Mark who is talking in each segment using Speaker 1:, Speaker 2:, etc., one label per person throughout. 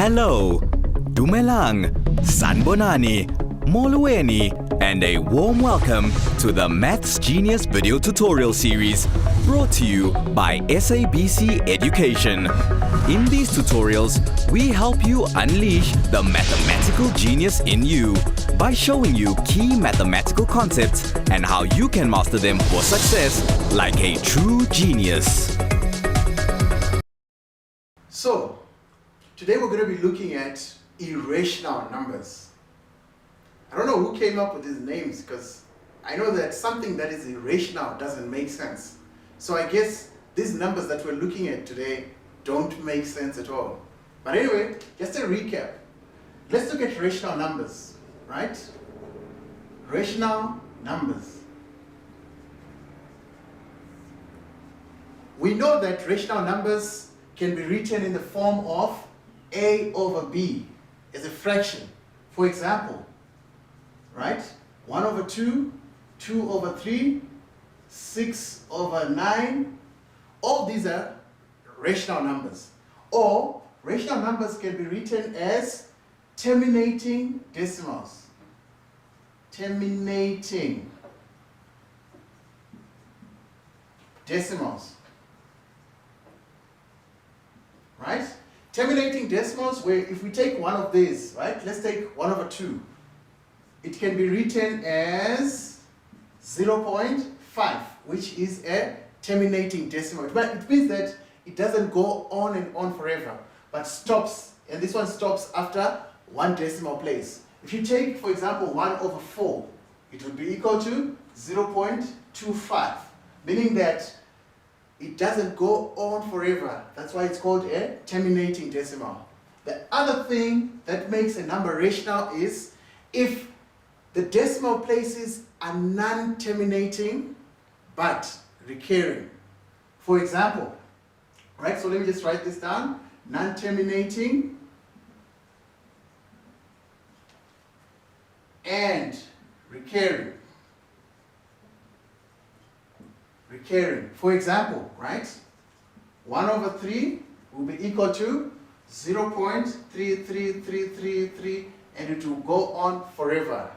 Speaker 1: Hello, Dumelang, Sanbonani, Molueni, and a warm welcome to the Maths Genius video tutorial series brought to you by SABC Education. In these tutorials, we help you unleash the mathematical genius in you by showing you key mathematical concepts and how you can master them for success like a true genius.
Speaker 2: So, today we're going to be looking at irrational numbers. I don't know who came up with these names because I know that something that is irrational doesn't make sense. So I guess these numbers that we're looking at today don't make sense at all. But anyway, just a recap. Let's look at rational numbers, right? Rational numbers. We know that rational numbers can be written in the form of a over b as a fraction. For example, right? 1 over 2, 2 over 3, 6 over 9. All these are rational numbers. Or rational numbers can be written as terminating decimals. Terminating decimals. Right? Terminating decimals, where if we take one of these, right? Let's take 1 over 2. It can be written as 0.5, which is a terminating decimal. But it means that it doesn't go on and on forever, but stops, and this one stops after one decimal place. If you take, for example, 1 over 4, it would be equal to 0.25, meaning that it doesn't go on forever. That's why it's called a terminating decimal. The other thing that makes a number rational is if the decimal places are non-terminating but recurring. For example, right, so let me just write this down. Non-terminating and recurring. Recurring. For example, right, 1 over 3 will be equal to 0.33333, and it will go on forever.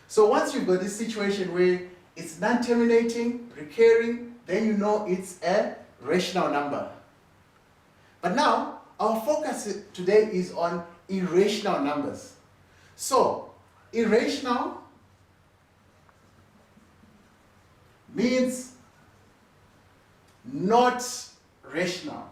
Speaker 2: So once you've got this situation where it's non-terminating, recurring, then you know it's a rational number. But now, our focus today is on irrational numbers. So, irrational means not rational.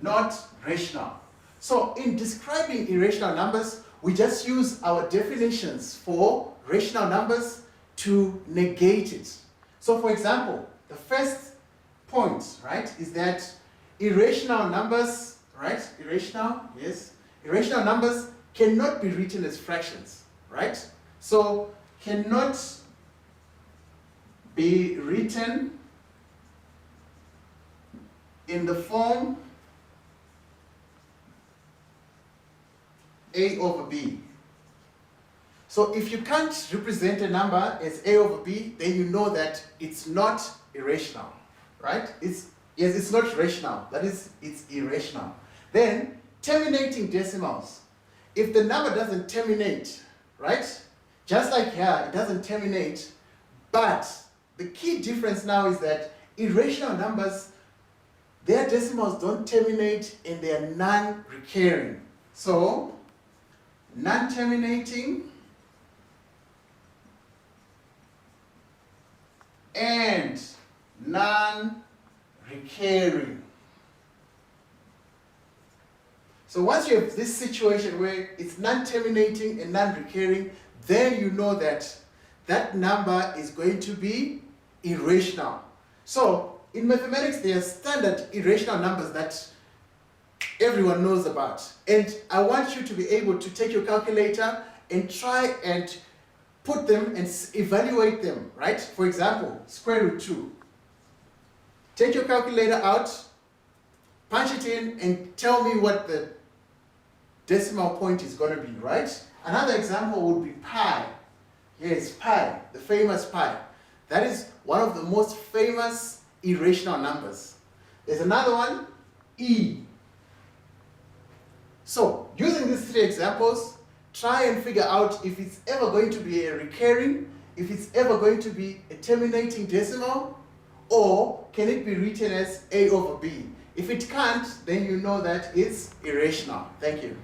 Speaker 2: Not rational. So in describing irrational numbers, we just use our definitions for rational numbers to negate it. So for example, the first point, right, is that irrational numbers, right, irrational numbers cannot be written as fractions, right? So cannot be written in the form a over b. So if you can't represent a number as a over b, then you know that it's not irrational, right? Yes, it's not rational, that is, it's irrational. Then, terminating decimals. If the number doesn't terminate, right? Just like here, it doesn't terminate, but the key difference now is that irrational numbers, their decimals don't terminate and they are non-recurring. So, non-terminating and non-recurring. So once you have this situation where it's non-terminating and non-recurring, then you know that that number is going to be irrational. So in mathematics, there are standard irrational numbers that everyone knows about. And I want you to be able to take your calculator and try and put them and evaluate them, right? For example, square root 2. Take your calculator out, punch it in, and tell me what the decimal point is going to be, right? Another example would be pi. Yes, pi, the famous pi. That is one of the most famous irrational numbers. There's another one, E. So, using these three examples, try and figure out if it's ever going to be a recurring, if it's ever going to be a terminating decimal, or can it be written as A over B? If it can't, then you know that it's irrational. Thank you.